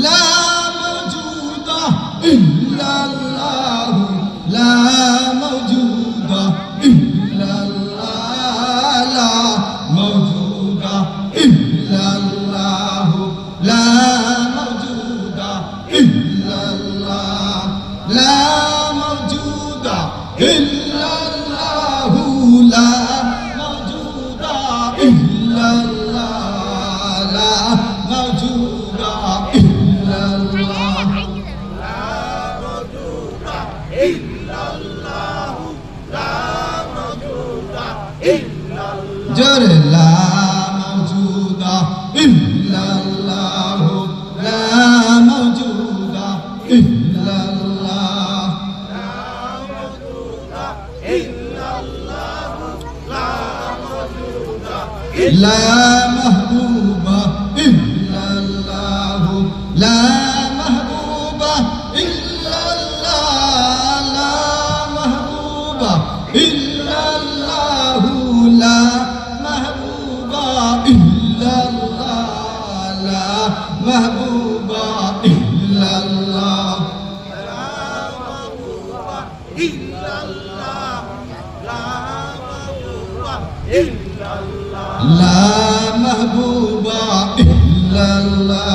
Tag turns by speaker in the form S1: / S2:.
S1: লা মাওজুদা ইল্লাল্লাহু লা মাওজুদা ইল্লাল্লাহ লা মাওজুদা ইল্লাল্লাহু লা মাওজুদা ইল্লাল্লাহ লা মাওজুদা ইল্লাল্লাহু লা মাওজুদা ইল্লাল্লাহ লা মাওজুদা ইল্লাল্লাহ লা মাওজুদা ইল্লাল্লাহু লা মাওজুদা ইল্লাল্লাহ জোরে লা মাওজুদা ইল্লাল্লাহু লা মাওজুদা ইল্লাল্লাহ লা মাওজুদা ইল্লাল্লাহু লা মাওজুদা লা মাহবুবা ইল্লাল্লাহু লা মাহবুবা ইল্লাল্লাহ লা মাহবুবা ইল্লাল্লাহু লা মাহবুবা ইল্লাল্লাহ লা মাহবুবা ইল্লাল্লাহ লা মাহবুবা ইল্লাল্লাহ লা মাহবুবা ইল্লাল্লাহ লা